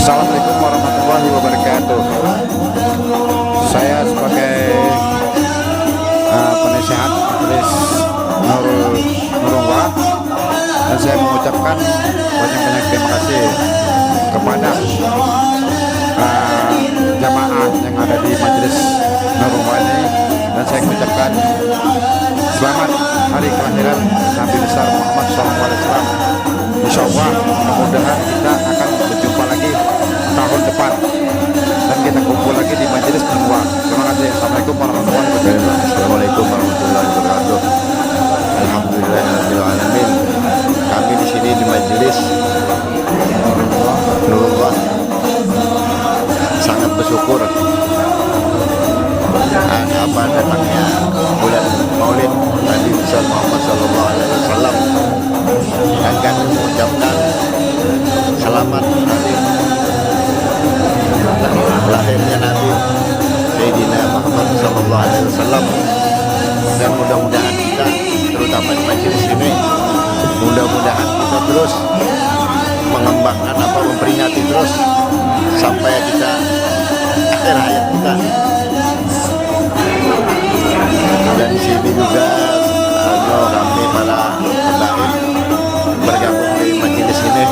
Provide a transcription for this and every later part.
Assalamualaikum warahmatullahi wabarakatuh. Saya sebagai penasehat Majelis Nurullah, dan saya mengucapkan banyak-banyak terima kasih kepada jamaah yang ada di Majelis Nurullah ini, dan saya mengucapkan selamat hari kelahiran Nabi besar Muhammad SAW. Insya Allah mudah-mudahan kita akan berjumpa lagi tahun depan dan kita kumpul lagi di Majelis Nurullah. Terima kasih. Assalamualaikum warahmatullahi wabarakatuh. Assalamualaikum warahmatullahi wabarakatuh. Alhamdulillahirabbil alamin. Kami di sini di Majelis Nurullah sangat bersyukur apa datangnya bulan Maulid Nabi besar Muhammad SAW, dan kami mengucapkan selamat hari lahirnya Nabi Sayyidina Muhammad SAW, dan mudah-mudahan kita terutama di majelis ini, mudah-mudahan kita terus mengembangkan memperingati terus sampai kita akhir hayat kita. Dan di sini juga kami para pendakwah bergabung di majelis ini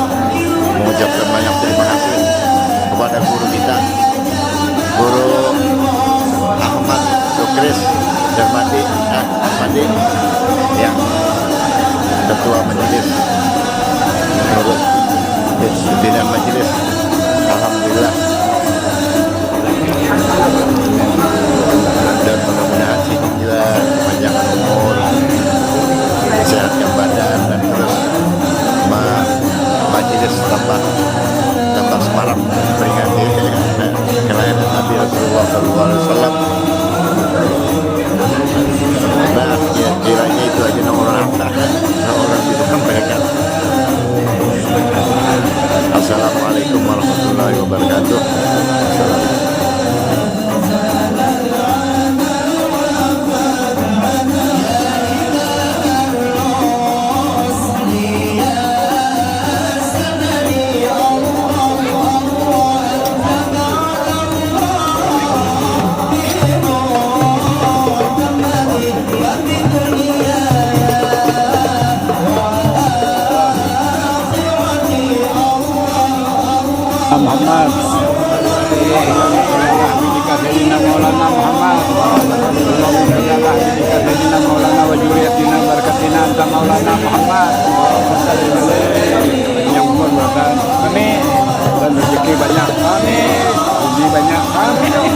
mengucapkan banyak terima kasih kepada guru kita, Guru Ahmad Sukris Darmadi Ahmadi, yang ketua majelis menurut pimpinan majelis. Alhamdulillah, dan mudah-mudahan sini juga panjangkan umur, sehatkan badan, dan terus majelis tambah semarak memperingati kelahiran Nabi Rasulullah SAW. Nah, ya, kiranya itu aja nomor orang bisa sampaikan. Assalamualaikum warahmatullahi wabarakatuh. Muhammad Sayyidina Maulana Muhammad Sayyidina Maulana wa juriyatina barakatina anta Maulana Muhammad yang umur berkah, amin, dan rezeki banyak, amin, uji banyak, amin.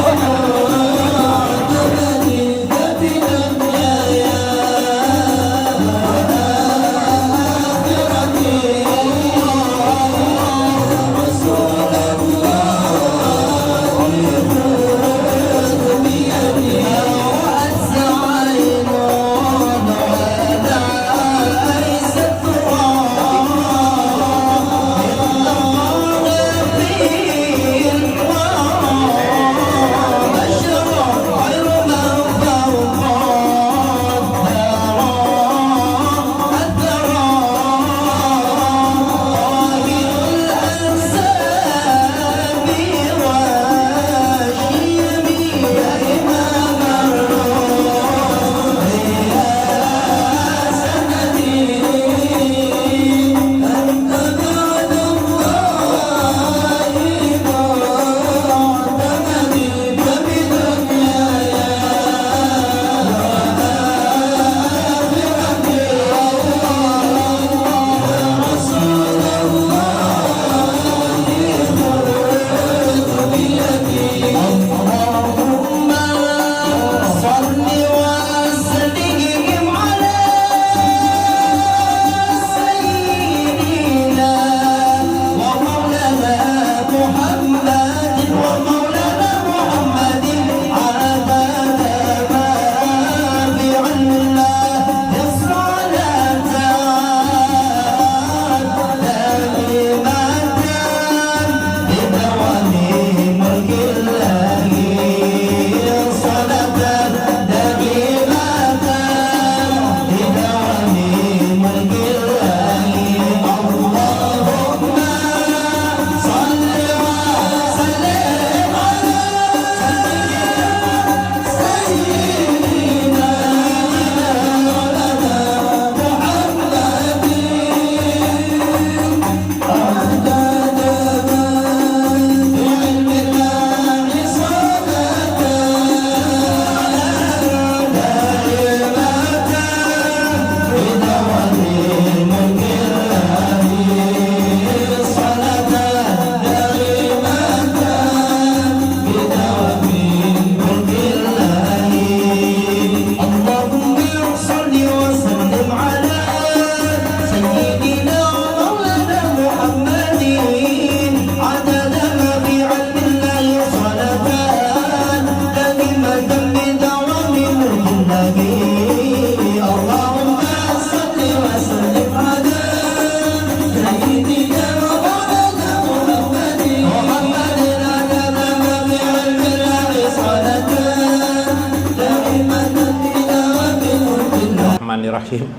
Hakim.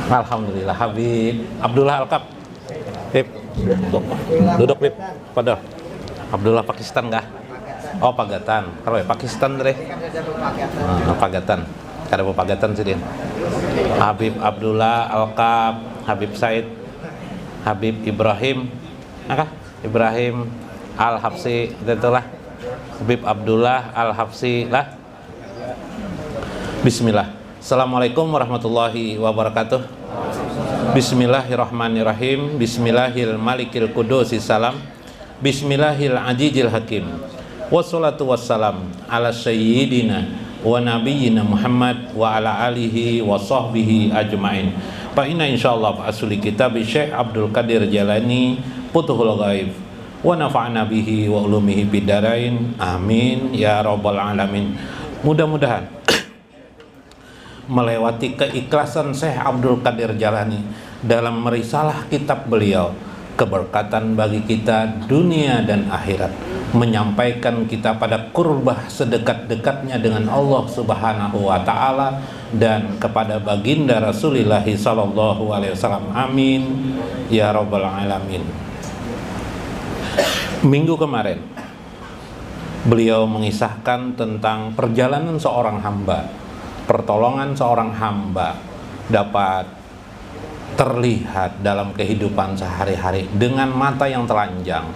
Alhamdulillah. Habib Abdullah Alkap. Bib, duduk Bib. Pada Abdullah Pakistan kah? Oh Pagatan. Kalau ya Pakistan deh. Pagatan. Kada mau Pagatan sih dia. Habib Abdullah Alkap, Habib Said, Habib Ibrahim, apa? Ibrahim Al-Habsi, itulah. Habib Abdullah Al-Habsi lah. Bismillah. Assalamualaikum warahmatullahi wabarakatuh. Bismillahirrahmanirrahim. Bismillahil malikil qudusis salam. Bismillahil ajijil hakim. Wassalatu wassalam ala sayyidina wa nabiyyina Muhammad wa ala alihi wa sahbihi ajma'in. Fa inna insyaallah asli kitab Syekh Abdul Qadir Jalani Futuhul Ghaib wa nafa'na bihi wa ulumihi bidarain. Amin ya rabbal alamin. Mudah-mudahan melewati keikhlasan Syekh Abdul Qadir Jalani dalam merisalah kitab beliau, keberkatan bagi kita dunia dan akhirat, menyampaikan kita pada kurbah sedekat-dekatnya dengan Allah Subhanahu wa taala dan kepada baginda Rasulullah sallallahu alaihi wasallam. Amin ya rabbal alamin. Minggu kemarin beliau mengisahkan tentang perjalanan seorang hamba, pertolongan seorang hamba dapat terlihat dalam kehidupan sehari-hari dengan mata yang telanjang,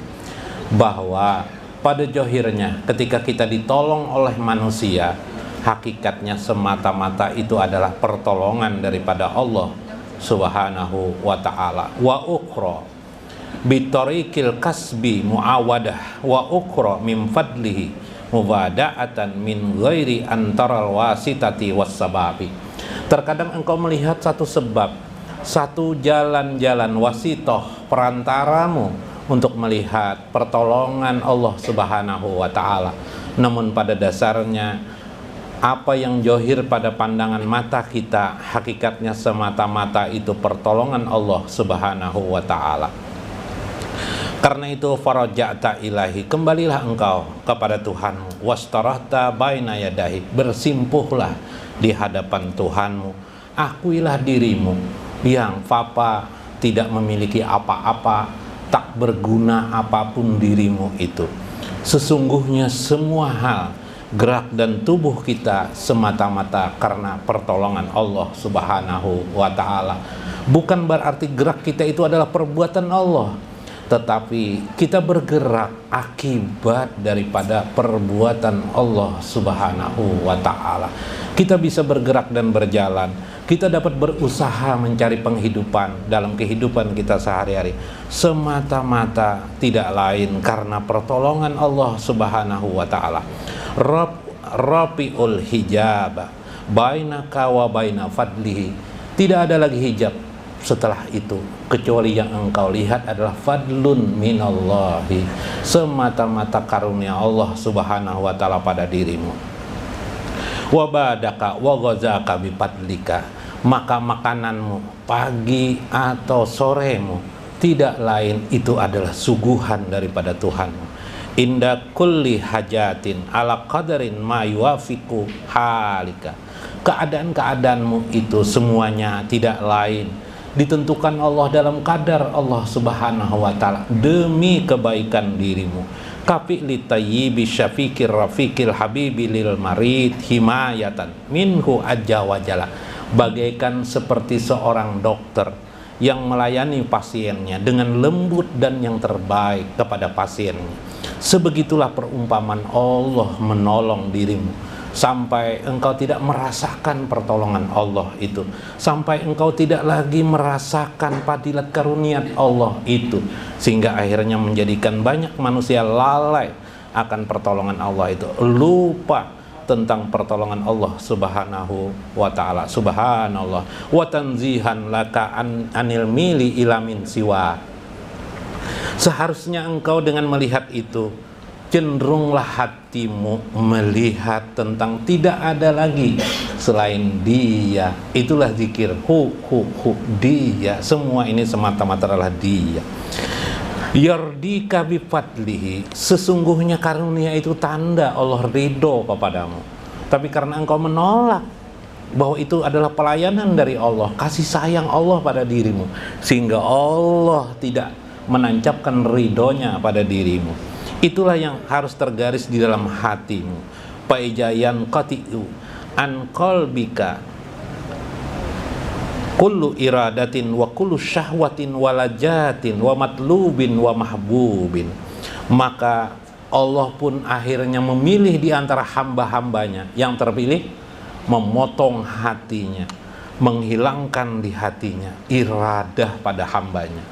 bahwa pada johirnya ketika kita ditolong oleh manusia, hakikatnya semata-mata itu adalah pertolongan daripada Allah Subhanahu wa ta'ala. Wa ukhra bitoriqil kasbi muawadah wa ukhra min fadlihi mubada'atan min ghairi antaral wasitati wassababi. Terkadang engkau melihat satu sebab, satu jalan-jalan wasitoh, perantaramu untuk melihat pertolongan Allah Subhanahu wa ta'ala. Namun pada dasarnya apa yang johir pada pandangan mata kita, hakikatnya semata-mata itu pertolongan Allah Subhanahu wa ta'ala. Karena itu faraja'ta ilahi, kembalilah engkau kepada Tuhanmu, wastarahta baina yadahi, bersimpuhlah di hadapan Tuhanmu, akuilah dirimu yang fapa tidak memiliki apa-apa, tak berguna apapun dirimu itu. Sesungguhnya semua hal, gerak dan tubuh kita semata-mata karena pertolongan Allah Subhanahu wa ta'ala. Bukan berarti gerak kita itu adalah perbuatan Allah, tetapi kita bergerak akibat daripada perbuatan Allah Subhanahu wa ta'ala. Kita bisa bergerak dan berjalan, kita dapat berusaha mencari penghidupan dalam kehidupan kita sehari-hari, semata-mata tidak lain karena pertolongan Allah Subhanahu wa ta'ala. Rafi'ul hijab bainaka wa baina fadlihi, tidak ada lagi hijab setelah itu kecuali yang engkau lihat adalah fadlun minallahi, semata-mata karunia Allah Subhanahu wa ta'ala pada dirimu. Wa badaka wa ghazaka bi fadlika, maka makananmu pagi atau soremu tidak lain itu adalah suguhan daripada Tuhanmu. Inda kulli hajatin ala qadarin ma yuwafiqu halika, keadaan-keadaanmu itu semuanya tidak lain ditentukan Allah dalam kadar Allah Subhanahu wa ta'ala demi kebaikan dirimu. Kafi li tayyibi syafiqir rafiqil habibi lil marid himayatan minhu ajja wajalla, bagaikan seperti seorang dokter yang melayani pasiennya dengan lembut dan yang terbaik kepada pasiennya. Sebegitulah perumpamaan Allah menolong dirimu sampai engkau tidak merasakan pertolongan Allah itu, sampai engkau tidak lagi merasakan fadilat karunia Allah itu, sehingga akhirnya menjadikan banyak manusia lalai akan pertolongan Allah itu, lupa tentang pertolongan Allah Subhanahu wa ta'ala. Subhanallah wa tanzihan laka anil mili ilamin siwa. Seharusnya engkau dengan melihat itu cenderunglah hatimu melihat tentang tidak ada lagi selain Dia. Itulah zikir, Dia. Semua ini semata-mata adalah Dia. Yardika bi fadlihi, sesungguhnya karunia itu tanda Allah ridho kepadamu. Tapi karena engkau menolak bahwa itu adalah pelayanan dari Allah, kasih sayang Allah pada dirimu, sehingga Allah tidak menancapkan ridhonya pada dirimu. Itulah yang harus tergaris di dalam hatimu. Paijayan qati'u an qalbika kullu iradatin wa kullu syahwatin walajatin wa matlubin wa mahbubin. Maka Allah pun akhirnya memilih di antara hamba-hambanya yang terpilih, memotong hatinya, menghilangkan di hatinya iradah pada hambanya,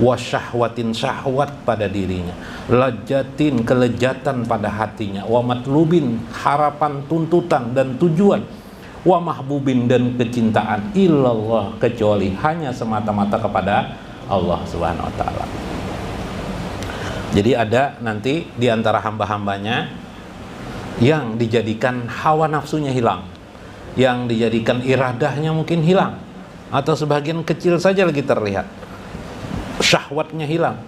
wasyahwatin syahwat pada dirinya, lajatin kelejatan pada hatinya, wa matlubin harapan, tuntutan dan tujuan, wa mahbubin dan kecintaan, illallah kecuali hanya semata-mata kepada Allah Subhanahu wa taala. Jadi ada nanti di antara hamba-hambanya yang dijadikan hawa nafsunya hilang, yang dijadikan iradahnya mungkin hilang, atau sebagian kecil saja lagi terlihat, syahwatnya hilang,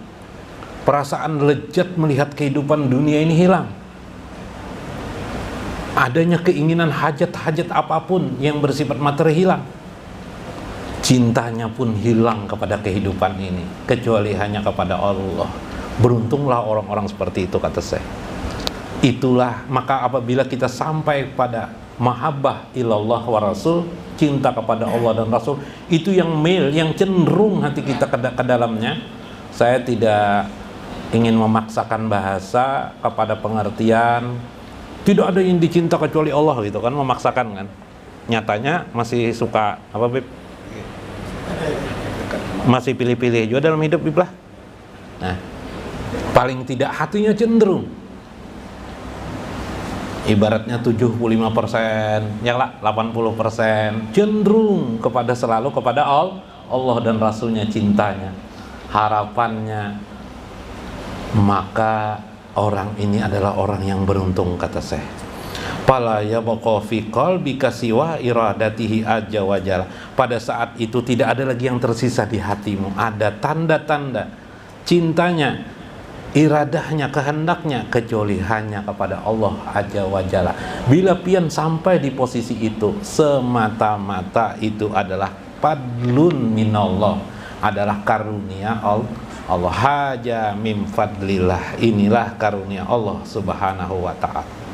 perasaan lezat melihat kehidupan dunia ini hilang, adanya keinginan hajat-hajat apapun yang bersifat materi hilang, cintanya pun hilang kepada kehidupan ini kecuali hanya kepada Allah. Beruntunglah orang-orang seperti itu, kata saya. Itulah, maka apabila kita sampai pada mahabbah ilallah wa rasul, cinta kepada Allah dan Rasul, itu yang yang cenderung hati kita ke dalamnya. Saya tidak ingin memaksakan bahasa kepada pengertian tidak ada yang dicinta kecuali Allah gitu kan, memaksakan kan. Nyatanya masih suka apa Bib? Masih pilih-pilih juga dalam hidup Bib lah. Nah, paling tidak hatinya cenderung ibaratnya 75%, ya lah 80% cenderung kepada selalu kepada Allah dan Rasulnya, cintanya, harapannya. Maka orang ini adalah orang yang beruntung, kata saya. Fala yabqa fi qalbika siwa iradatihi azza wa jalla. Pada saat itu tidak ada lagi yang tersisa di hatimu, ada tanda-tanda cintanya, iradahnya, kehendaknya kecuali hanya kepada Allah azza wa jalla. Bila pian sampai di posisi itu, semata-mata itu adalah fadlun minallah, adalah karunia Allah, haja min fadlillah, inilah karunia Allah Subhanahu wa ta'ala.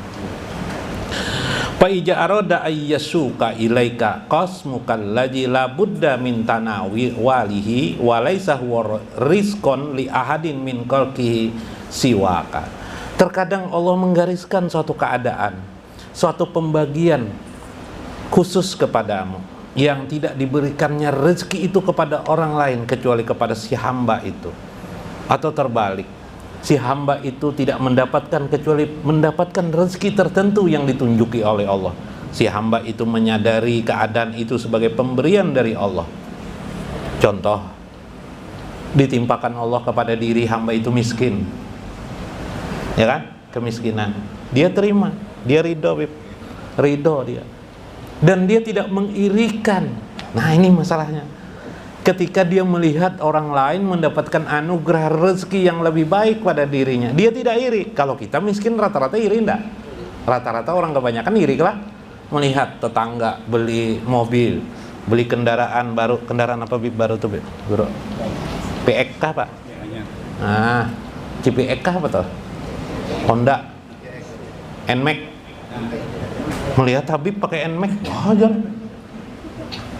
Fa ija arada ayyasuka ilaika qasmukal ladzi la budda min tanawi walihi wa laisa huwa rizqan li ahadin min khalqihi siwaka. Terkadang Allah menggariskan suatu keadaan, suatu pembagian khusus kepadamu yang tidak diberikannya rezeki itu kepada orang lain kecuali kepada si hamba itu. Atau terbalik, si hamba itu tidak mendapatkan kecuali mendapatkan rezeki tertentu yang ditunjuki oleh Allah. Si hamba itu menyadari keadaan itu sebagai pemberian dari Allah. Contoh, ditimpakan Allah kepada diri hamba itu miskin, ya kan, kemiskinan, dia terima, dia ridho dia, dan dia tidak mengirikan. Nah ini masalahnya, ketika dia melihat orang lain mendapatkan anugerah rezeki yang lebih baik pada dirinya, dia tidak iri. Kalau kita miskin rata-rata iri enggak? Rata-rata orang kebanyakan iri lah, melihat tetangga beli mobil, beli kendaraan baru. Kendaraan apa baru tuh bro? PX Pak? Nah, CPX apa tuh? Honda NMAX. Melihat Habib pakai NMAX, wajar.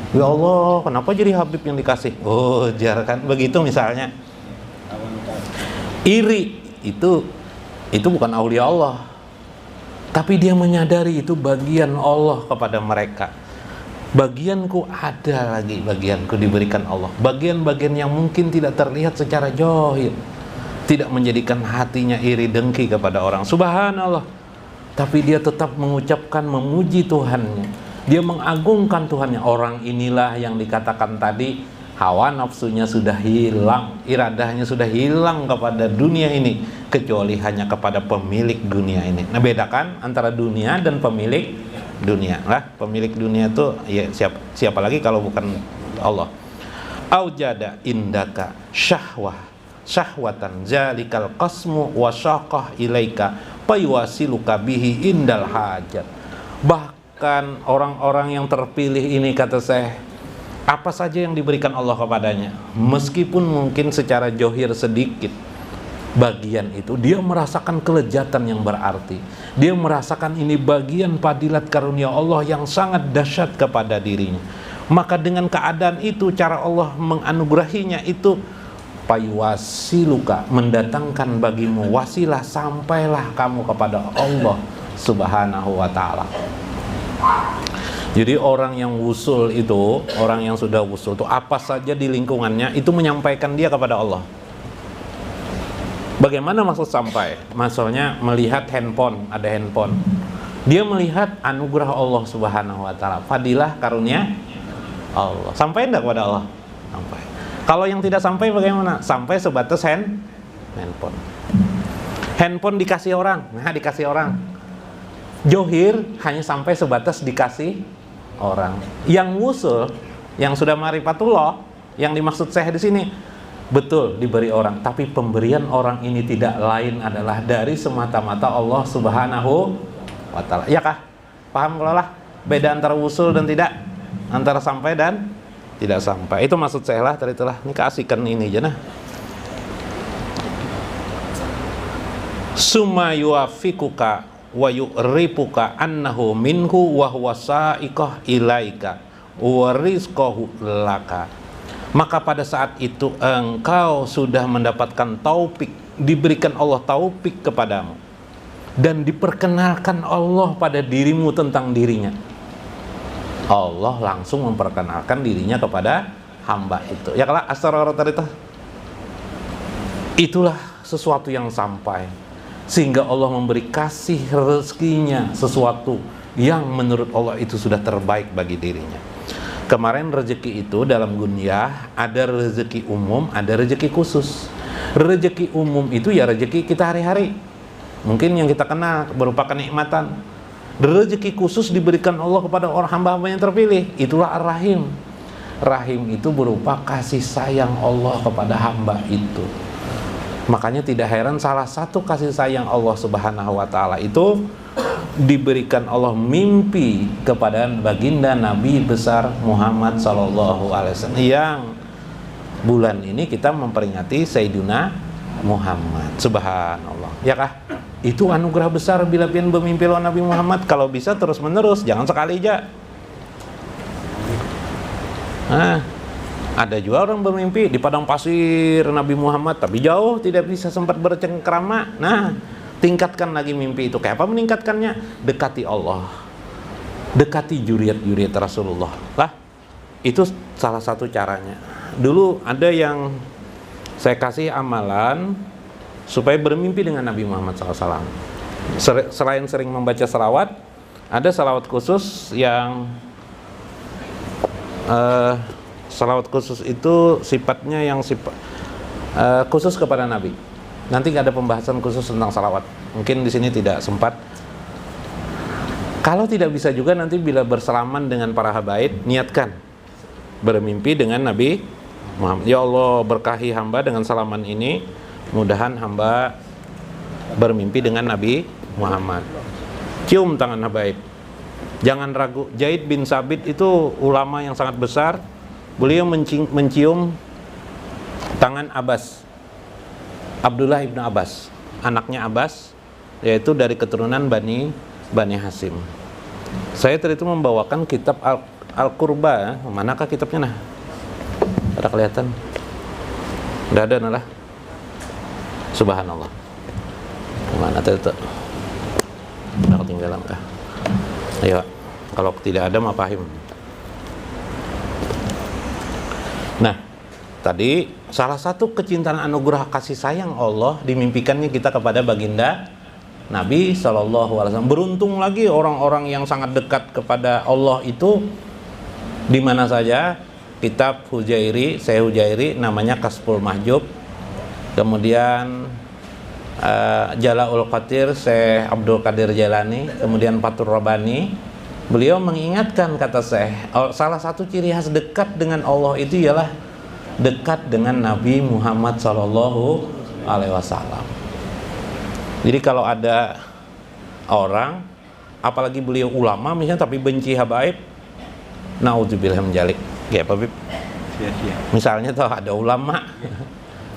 Ya Allah, kenapa jadi Habib yang dikasih? Oh, jar kan begitu misalnya. Iri itu bukan aulia Allah, tapi dia menyadari itu bagian Allah kepada mereka. Bagianku ada lagi, bagianku diberikan Allah. Bagian-bagian yang mungkin tidak terlihat secara zahir, tidak menjadikan hatinya iri dengki kepada orang. Subhanallah. Tapi dia tetap mengucapkan memuji Tuhannya. Dia mengagungkan Tuhannya. Orang inilah yang dikatakan tadi, hawa nafsunya sudah hilang, iradahnya sudah hilang kepada dunia ini, kecuali hanya kepada pemilik dunia ini. Nah, bedakan antara dunia dan pemilik dunia lah. Pemilik dunia itu ya siapa lagi kalau bukan Allah. Aujada indaka syahwatan zalikal qasmu wa syaqah ilaika fayuasiluka bihi indal hajat. mengatakan orang-orang yang terpilih ini, kata saya, apa saja yang diberikan Allah kepadanya, meskipun mungkin secara johir sedikit bagian itu, dia merasakan kelezatan yang berarti. Dia merasakan ini bagian padilat karunia Allah yang sangat dahsyat kepada dirinya. Maka dengan keadaan itu, cara Allah menganugerahinya itu, payuwasiluka, mendatangkan bagimu wasilah, sampailah kamu kepada Allah Subhanahu wa ta'ala. Jadi orang yang wusul itu, orang yang sudah wusul itu, apa saja di lingkungannya itu menyampaikan dia kepada Allah. Bagaimana maksud sampai? Maksudnya melihat handphone, ada handphone, dia melihat anugerah Allah Subhanahu wa ta'ala, fadilah karunia Allah. Sampai enggak kepada Allah? Sampai. Kalau yang tidak sampai bagaimana? Sampai sebatas handphone. Handphone dikasih orang, nah dikasih orang. Johir hanya sampai sebatas dikasih orang. Yang wusul, yang sudah ma'rifatullah, yang dimaksud saya di sini, betul diberi orang, tapi pemberian orang ini tidak lain adalah dari semata-mata Allah Subhanahu wa ta'ala. Ya kah? Paham kalau lah beda antara wusul dan tidak, antara sampai dan tidak sampai. Itu maksud saya lah tadi itulah. Ini keasikan ini aja nah. Summa yuwaffiquka wa yu'rifuka annahu minhu wa huwa sa'iqah ilaika wa rizqahu laka. Maka pada saat itu engkau sudah mendapatkan taufik, diberikan Allah taufik kepadamu, dan diperkenalkan Allah pada dirimu tentang dirinya. Allah langsung memperkenalkan dirinya kepada hamba itu. Ya kalau asrar tadi itu, itulah sesuatu yang sampai, sehingga Allah memberi kasih rezekinya sesuatu yang menurut Allah itu sudah terbaik bagi dirinya. Kemarin rezeki itu dalam dunia ada rezeki umum, ada rezeki khusus. Rezeki umum itu ya rezeki kita hari-hari, mungkin yang kita kenal berupa kenikmatan. Rezeki khusus diberikan Allah kepada orang hamba-hamba yang terpilih, itulah Ar-Rahim. Rahim itu berupa kasih sayang Allah kepada hamba itu. Makanya tidak heran salah satu kasih sayang Allah Subhanahu wa ta'ala itu diberikan Allah mimpi kepada baginda Nabi besar Muhammad sallallahu alaihi wasallam, yang bulan ini kita memperingati Sayyidina Muhammad. Subhanallah. Ya kah? Itu anugerah besar bila pian bermimpi lawan Nabi Muhammad. Kalau bisa terus menerus, jangan sekali aja. Nah, ada juga orang bermimpi di padang pasir Nabi Muhammad, tapi jauh, tidak bisa sempat bercengkrama. Nah, tingkatkan lagi mimpi itu. Kayak apa meningkatkannya? Dekati Allah, dekati juriat-juriat Rasulullah lah. Itu salah satu caranya. Dulu ada yang saya kasih amalan supaya bermimpi dengan Nabi Muhammad SAW. Selain sering membaca salawat, ada salawat khusus yang salawat khusus itu sifatnya yang khusus kepada Nabi. Nanti ada pembahasan khusus tentang salawat. Mungkin di sini tidak sempat. Kalau tidak bisa juga nanti bila bersalaman dengan para habaib, niatkan bermimpi dengan Nabi Muhammad. Ya Allah, berkahi hamba dengan salaman ini, mudahan hamba bermimpi dengan Nabi Muhammad. Cium tangan habaib, jangan ragu. Zaid bin Sabit itu ulama yang sangat besar. Beliau mencium tangan Abbas, Abdullah ibnu Abbas, anaknya Abbas, yaitu dari keturunan Bani Hasim. Saya tadi itu membawakan kitab Al-Qurba. Manakah kitabnya nah? Ada kelihatan? Udah ada nah lah. Subhanallah. Mana tadi itu? Udah ketinggalan kah? Ayo, kalau tidak ada mah pahim. Nah, tadi salah satu kecintaan anugerah kasih sayang Allah dimimpikannya kita kepada baginda Nabi SAW. Beruntung lagi orang-orang yang sangat dekat kepada Allah itu di mana saja. Kitab Hujairi, Syekh Hujairi namanya Kasful Mahjub. Kemudian Jala'ul Qatir, Syekh Abdul Qadir Jailani. Kemudian Fathur Rabbani. Beliau mengingatkan, kata Syekh, salah satu ciri khas dekat dengan Allah itu ialah dekat dengan Nabi Muhammad SAW. Jadi kalau ada orang apalagi beliau ulama misalnya tapi benci habaib, naudzubillah min dzalik. Ya Pak Bib. Misalnya tuh ada ulama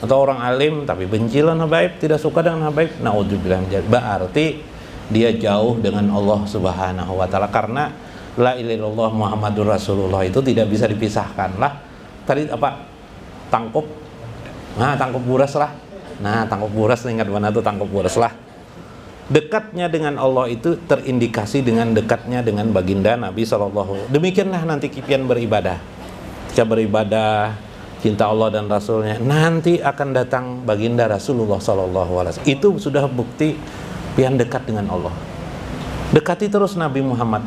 atau orang alim tapi benci lawan habaib, tidak suka dengan habaib, naudzubillah min dzalik. Berarti dia jauh dengan Allah Subhanahu wa taala, karena la ilaha illallah Muhammadur Rasulullah itu tidak bisa dipisahkan lah. Tadi apa? Tangkup. Nah, tangkup buras lah. Nah, tangkup buras, ingat mana tuh tangkup buras lah. Dekatnya dengan Allah itu terindikasi dengan dekatnya dengan baginda Nabi SAW. Demikianlah nanti kipian beribadah. Ketika beribadah, cinta Allah dan Rasulnya, nanti akan datang baginda Rasulullah SAW. Itu sudah bukti pian dekat dengan Allah. Dekati terus Nabi Muhammad.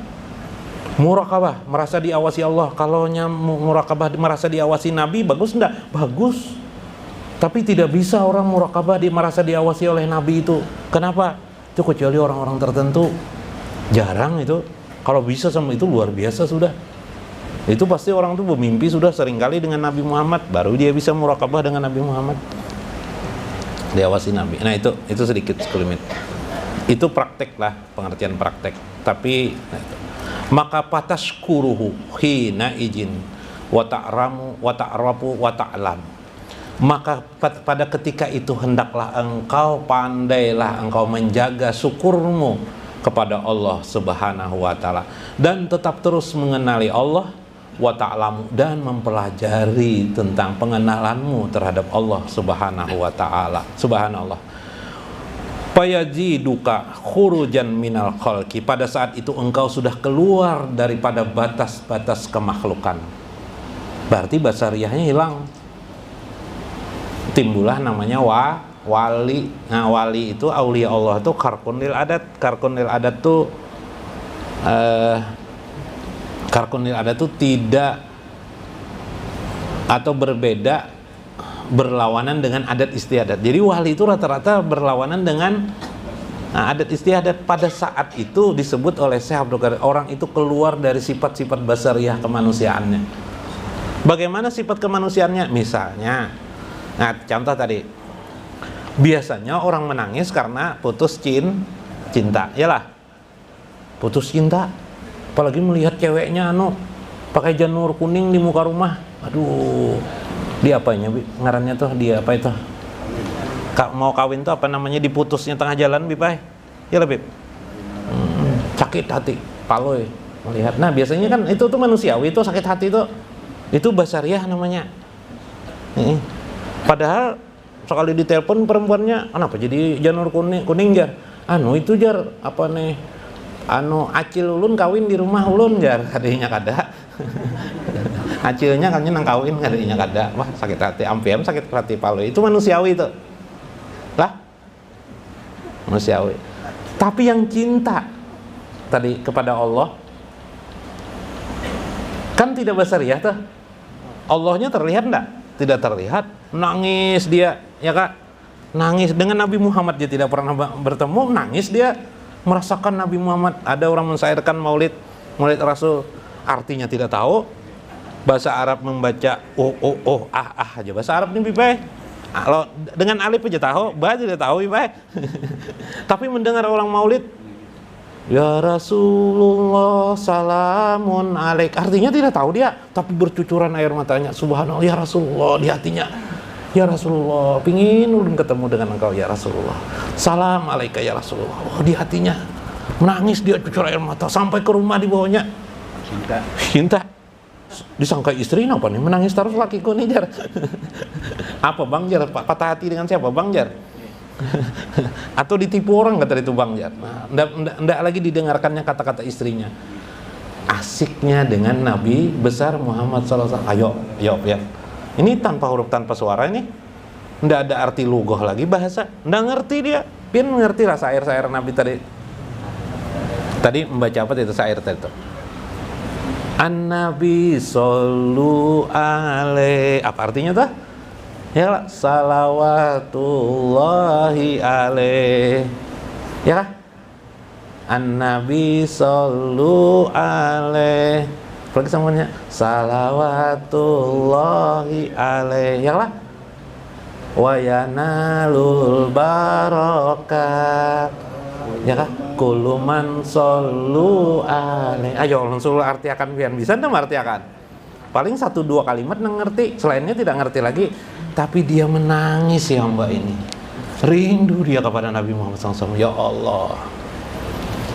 Muraqabah, merasa diawasi Allah. Kalau muraqabah merasa diawasi Nabi, bagus enggak? Bagus. Tapi tidak bisa orang muraqabah merasa diawasi oleh Nabi itu. Kenapa? Itu kecuali orang-orang tertentu. Jarang itu. Kalau bisa sama itu luar biasa sudah. Itu pasti orang itu bermimpi sudah seringkali dengan Nabi Muhammad, baru dia bisa muraqabah dengan Nabi Muhammad. Diawasi Nabi. Nah itu sedikit sekelumit. Itu praktek lah, pengertian praktek. Tapi maka patashkuruhu hina izin wa ta'ramu wa ta'rafu wa ta'lam. Maka pada ketika itu hendaklah engkau pandailah engkau menjaga syukurmu kepada Allah Subhanahu wa taala dan tetap terus mengenali Allah wa ta'lamu dan mempelajari tentang pengenalanmu terhadap Allah Subhanahu wa taala. Subhanallah. Fayajiduka khurujan minal khalqi, pada saat itu engkau sudah keluar daripada batas-batas kemakhlukan. Berarti basariyahnya hilang. Timbullah namanya wali. Nah, wali itu aulia Allah itu karkun lil adat. Karkun lil adat tuh tidak atau berbeda, berlawanan dengan adat istiadat. Jadi wali itu rata-rata berlawanan dengan adat istiadat. Pada saat itu disebut oleh Syekh Abdul Qadir, orang itu keluar dari sifat-sifat basariyah kemanusiaannya. Bagaimana sifat kemanusiaannya? Misalnya, nah contoh tadi, biasanya orang menangis karena putus cinta, yalah, putus cinta. Apalagi melihat ceweknya pakai janur kuning di muka rumah, aduh, dia apanya ngarannya tuh, dia apa itu? Mau kawin tuh apa namanya, diputusnya tengah jalan Bipai, ya lah Bib. Sakit hati, paloy melihat. Nah biasanya kan itu tuh manusiawi, itu sakit hati itu basariyah namanya. Padahal sekali ditelepon perempuannya, kenapa jadi janur kuning jar? Itu jar apa nih? Acil ulun kawin di rumah ulun jar, kadenya kada. Acilnya kan nang kawin kadenya kada. Wah sakit hati, ampiam sakit hati palu. Itu manusiawi itu. Lah? Manusiawi. Tapi yang cinta tadi kepada Allah kan tidak basariyah tuh. Allahnya terlihat enggak? Tidak terlihat. Nangis dia, ya Kak. Nangis dengan Nabi Muhammad dia tidak pernah bertemu, nangis dia merasakan Nabi Muhammad. Ada orang mensyairkan maulid Rasul, artinya tidak tahu. Bahasa Arab membaca aja bahasa Arab nih Bipai. Kalau dengan alif aja tahu, ba tidak tahu Bipai. Tapi mendengar orang maulid, ya Rasulullah salamun alaik, artinya tidak tahu dia, tapi bercucuran air matanya. Subhanallah, ya Rasulullah, di hatinya, ya Rasulullah, pingin ulun ketemu dengan engkau ya Rasulullah. Salam alaika ya Rasulullah. Oh, di hatinya menangis dia, cucur air mata. Sampai ke rumah dibawanya cinta. Disangka istri apa nih, menangis terus lakiku nih jar. Apa Bang Jar, patah hati dengan siapa Bang Jar? Atau ditipu orang kata itu Bang Jar. Nah, enggak lagi didengarkannya kata-kata istrinya. Asiknya dengan Nabi besar Muhammad SAW. Ayo ya. Ini tanpa huruf, tanpa suara ini. Enggak ada arti lugoh lagi bahasa. Enggak ngerti dia. Pian ngerti lah syair-syair Nabi tadi. Tadi membaca apa itu syair tadi itu? An-Nabi sallu alaihi. Apa artinya tuh? Ya, salawatullahi alaihi. Ya kan? An-Nabi sallu alaihi. Pergi semuanya. Salawatullahi alaihi. Ya kan? Wa yanalul barakat. Ya kan? kullu man sallu alaihi. Ayo langsung artiakan pian. Bisa enggak artiakan? Paling 1-2 kalimat ngerti, selainnya tidak ngerti lagi. Tapi dia menangis ya Mbak ini. Rindu dia kepada Nabi Muhammad SAW. Ya Allah.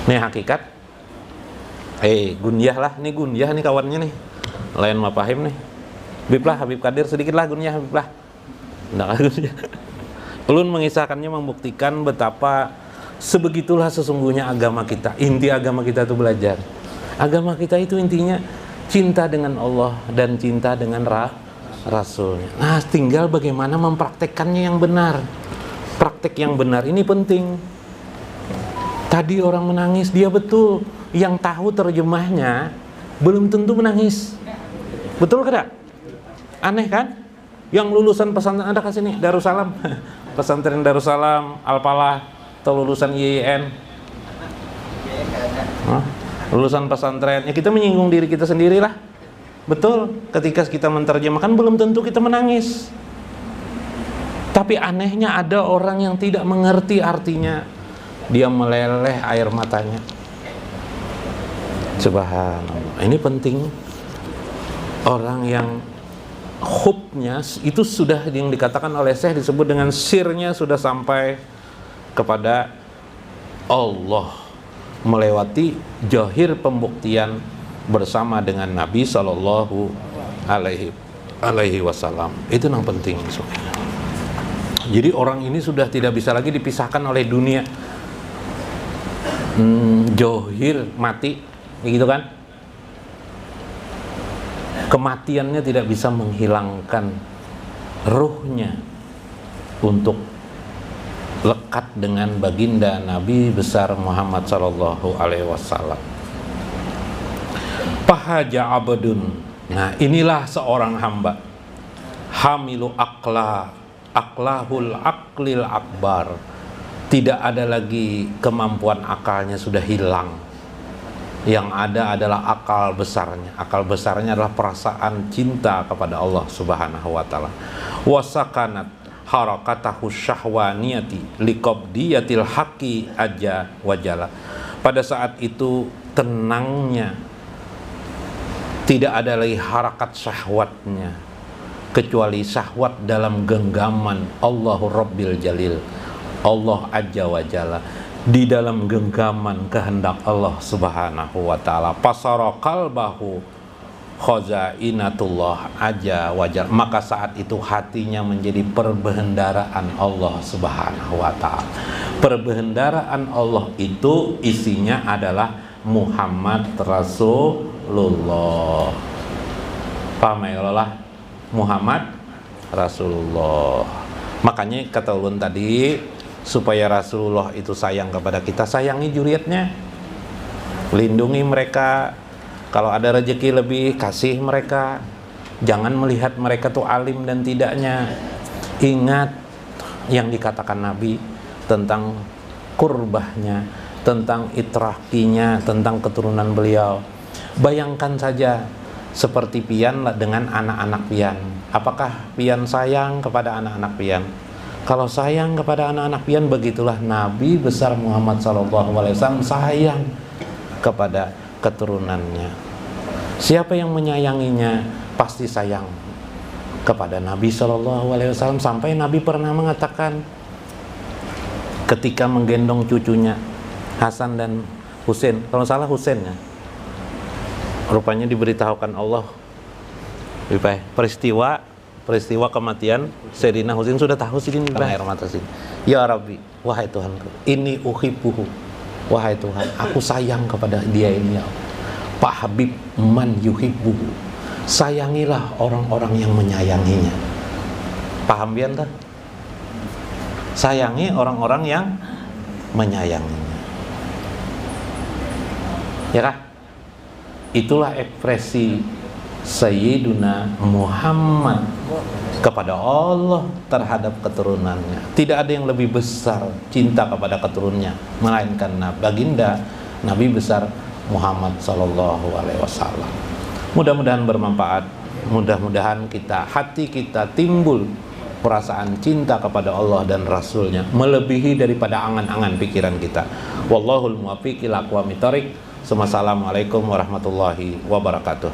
Nih hakikat. Gunyah lah, nih Gunyah nih kawannya nih. Lain mah pahim nih. Habib lah, Habib Kadir sedikit lah Gunyah, Habib lah. Nggak Gunyah. Ulun mengisahkannya membuktikan betapa sebegitulah sesungguhnya agama kita. Inti agama kita itu belajar. Agama kita itu intinya cinta dengan Allah dan cinta dengan Rasulnya. Nah, tinggal bagaimana mempraktekkannya yang benar. Praktek yang benar ini penting. Tadi orang menangis, dia betul. Yang tahu terjemahnya belum tentu menangis. Betul tidak? Aneh kan? Yang lulusan pesantren ada ke sini, Darussalam. Pesantren Darussalam, Al-Falah, atau lulusan IAIN. Lulusan pesantren, ya kita menyinggung diri kita sendirilah. Betul, ketika kita menerjemahkan belum tentu kita menangis. Tapi anehnya ada orang yang tidak mengerti artinya, dia meleleh air matanya. Subhanallah. Ini penting. Orang yang hubnya itu sudah yang dikatakan oleh Syekh disebut dengan sirnya sudah sampai kepada Allah, melewati jahir pembuktian bersama dengan Nabi Sallallahu Alaihi Wasallam. Itu yang penting. Jadi orang ini sudah tidak bisa lagi dipisahkan oleh dunia. Jahir mati, gitu kan? Kematiannya tidak bisa menghilangkan ruhnya untuk lekat dengan baginda Nabi besar Muhammad sallallahu alaihi wasallam. Fahaja abdun. Nah, inilah seorang hamba. Hamilu aklahul aklil akbar. Tidak ada lagi kemampuan akalnya, sudah hilang. Yang ada adalah akal besarnya. Akal besarnya adalah perasaan cinta kepada Allah Subhanahu wa taala. Wasakanat harakatahu syahwaniyati liqabdiyatil haqqi aja wajala. Pada saat itu tenangnya, tidak ada lagi harakat syahwatnya kecuali syahwat dalam genggaman Allahu Rabbil Jalil, Allah Azza wa Jalla, di dalam genggaman kehendak Allah Subhanahu wa taala. Pasara qalbahu khazainatullah Azza wa Jalla. Maka saat itu hatinya menjadi perbendaharaan Allah Subhanahu wa taala. Perbendaharaan Allah itu isinya adalah Muhammad Rasulullah. Paham ya Allah? Muhammad Rasulullah. Makanya kata ulun tadi, supaya Rasulullah itu sayang kepada kita, sayangi juriatnya, lindungi mereka. Kalau ada rezeki lebih, kasih mereka. Jangan melihat mereka tuh alim dan tidaknya. Ingat yang dikatakan Nabi tentang kurbahnya, tentang itrakinya, tentang keturunan beliau. Bayangkan saja seperti pian dengan anak-anak pian. Apakah pian sayang kepada anak-anak pian? Kalau sayang kepada anak-anak pian, begitulah Nabi besar Muhammad SAW sayang kepada keturunannya. Siapa yang menyayanginya pasti sayang kepada Nabi SAW. Sampai Nabi pernah mengatakan ketika menggendong cucunya Hasan dan Husain, kalau salah Husain ya, rupanya diberitahukan Allah peristiwa kematian Sayyidina Husain, sudah tahu sih ini air mata sini. Ya Rabbi, wahai Tuhanku, ini uhibbuhu, wahai Tuhan, aku sayang kepada dia ini ya. Pak Habib man yuhibbuhu, sayangilah orang-orang yang menyayanginya. Paham bian tak? Sayangi orang-orang yang menyayanginya, ya kah? Itulah ekspresi Sayyiduna Muhammad kepada Allah terhadap keturunannya. Tidak ada yang lebih besar cinta kepada keturunannya melainkan baginda Nabi besar Muhammad sallallahu alaihi wasallam. Mudah-mudahan bermanfaat. Mudah-mudahan hati kita timbul perasaan cinta kepada Allah dan Rasulnya melebihi daripada angan-angan pikiran kita. Wallahul muwaffiq ila aqwamit thoriq. Wassalamualaikum warahmatullahi wabarakatuh.